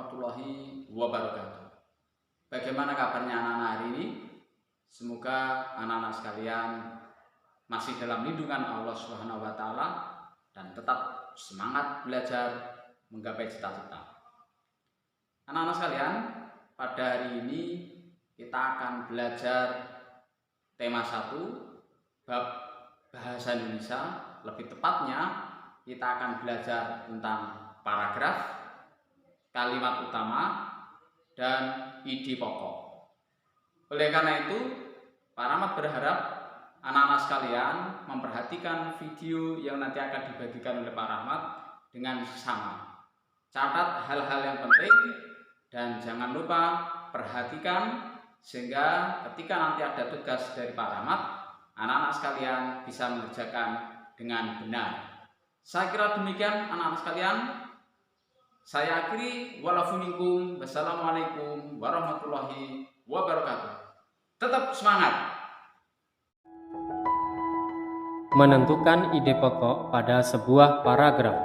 warahmatullahi wabarakatuh. Bagaimana kabarnya anak-anak hari ini? Semoga anak-anak sekalian masih dalam lindungan Allah Subhanahu wa taala dan tetap semangat belajar menggapai cita-cita. Anak-anak sekalian, pada hari ini kita akan belajar tema 1 bab bahasa Indonesia. Lebih tepatnya kita akan belajar tentang paragraf, kalimat utama, dan ide pokok. Oleh karena itu, Pak Rahmat berharap anak-anak sekalian memperhatikan video yang nanti akan dibagikan oleh Pak Rahmat dengan sama. Catat hal-hal yang penting dan jangan lupa perhatikan sehingga ketika nanti ada tugas dari Pak Rahmat, anak-anak sekalian bisa mengerjakan dengan benar. Saya kira demikian anak-anak sekalian. Saya akhiri, walafuminkum, wassalamualaikum warahmatullahi wabarakatuh. Tetap semangat. Menentukan ide pokok pada sebuah paragraf.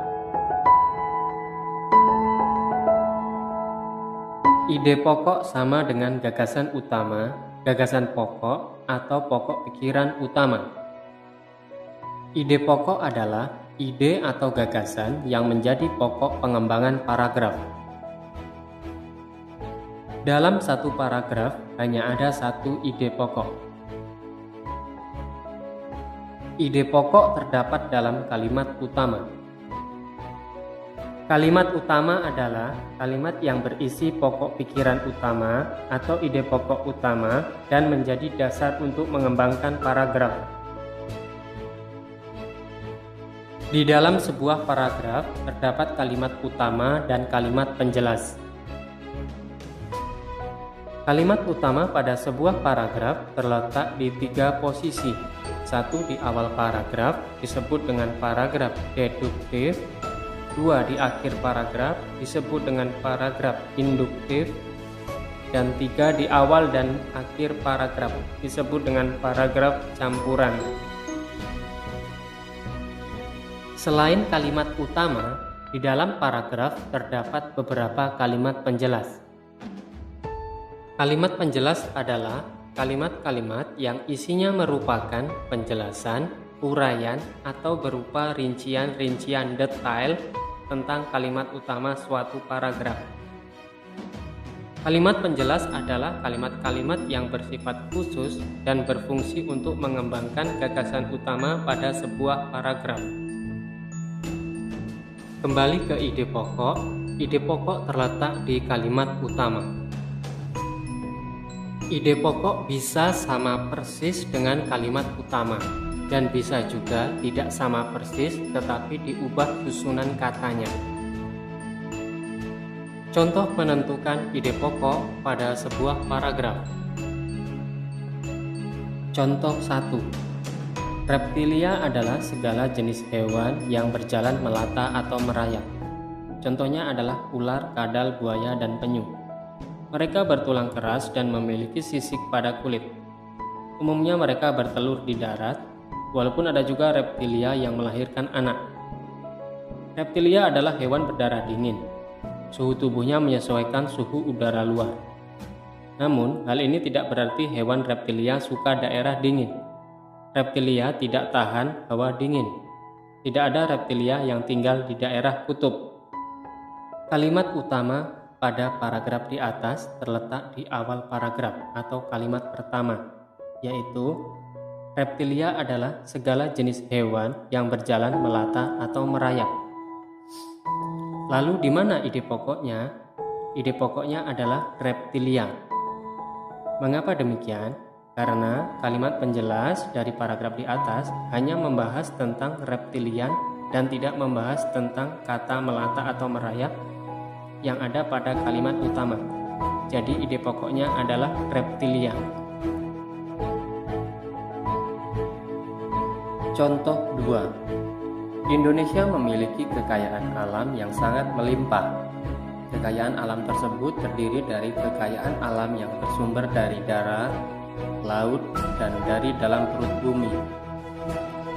Ide pokok sama dengan gagasan utama, gagasan pokok, atau pokok pikiran utama. Ide pokok adalah ide atau gagasan yang menjadi pokok pengembangan paragraf. Dalam satu paragraf hanya ada satu ide pokok. Ide pokok terdapat dalam kalimat utama. Kalimat utama adalah kalimat yang berisi pokok pikiran utama atau ide pokok utama dan menjadi dasar untuk mengembangkan paragraf. Di dalam sebuah paragraf terdapat kalimat utama dan kalimat penjelas. Kalimat utama pada sebuah paragraf terletak di 3 posisi. 1 di awal paragraf disebut dengan paragraf deduktif, 2 di akhir paragraf disebut dengan paragraf induktif, dan 3 di awal dan akhir paragraf disebut dengan paragraf campuran. Selain kalimat utama, di dalam paragraf terdapat beberapa kalimat penjelas. Kalimat penjelas adalah kalimat-kalimat yang isinya merupakan penjelasan, uraian, atau berupa rincian-rincian detail tentang kalimat utama suatu paragraf. Kalimat penjelas adalah kalimat-kalimat yang bersifat khusus dan berfungsi untuk mengembangkan gagasan utama pada sebuah paragraf. Kembali ke ide pokok terletak di kalimat utama. Ide pokok bisa sama persis dengan kalimat utama dan bisa juga tidak sama persis tetapi diubah susunan katanya. Contoh menentukan ide pokok pada sebuah paragraf. Contoh 1. Reptilia adalah segala jenis hewan yang berjalan melata atau merayap. Contohnya adalah ular, kadal, buaya, dan penyu. Mereka bertulang keras dan memiliki sisik pada kulit. Umumnya mereka bertelur di darat, walaupun ada juga reptilia yang melahirkan anak. Reptilia adalah hewan berdarah dingin. Suhu tubuhnya menyesuaikan suhu udara luar. Namun, hal ini tidak berarti hewan reptilia suka daerah dingin. Reptilia tidak tahan hawa dingin. Tidak ada reptilia yang tinggal di daerah kutub. Kalimat utama pada paragraf di atas terletak di awal paragraf atau kalimat pertama, yaitu reptilia adalah segala jenis hewan yang berjalan melata atau merayap. Lalu di mana ide pokoknya? Ide pokoknya adalah reptilia. Mengapa demikian? Karena kalimat penjelas dari paragraf di atas hanya membahas tentang reptilian dan tidak membahas tentang kata melata atau merayap yang ada pada kalimat utama. Jadi ide pokoknya adalah reptilia. Contoh 2. Indonesia memiliki kekayaan alam yang sangat melimpah. Kekayaan alam tersebut terdiri dari kekayaan alam yang bersumber dari darat, laut, dan dari dalam perut bumi.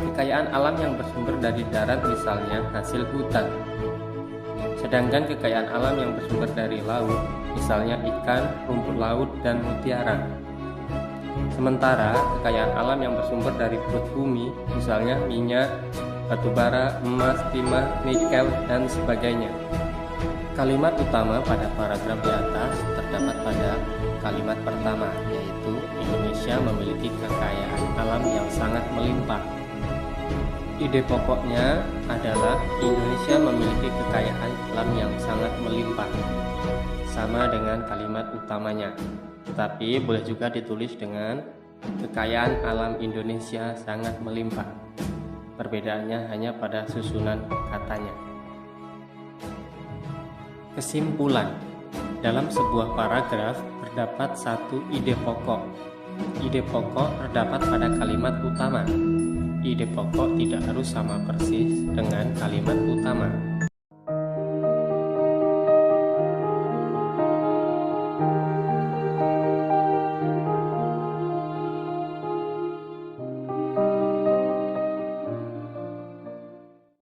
Kekayaan alam yang bersumber dari darat misalnya hasil hutan. Sedangkan kekayaan alam yang bersumber dari laut, misalnya ikan, rumput laut, dan mutiara. Sementara kekayaan alam yang bersumber dari perut bumi, misalnya minyak, batu bara, emas, timah, nikel, dan sebagainya. Kalimat utama pada paragraf di atas terdapat pada kalimat pertama, yaitu Indonesia memiliki kekayaan alam yang sangat melimpah. Ide pokoknya adalah Indonesia memiliki kekayaan alam yang sangat melimpah, sama dengan kalimat utamanya. Tetapi boleh juga ditulis dengan kekayaan alam Indonesia sangat melimpah. Perbedaannya hanya pada susunan katanya. Kesimpulan, dalam sebuah paragraf terdapat satu ide pokok. Ide pokok terdapat pada kalimat utama. Ide pokok tidak harus sama persis dengan kalimat utama.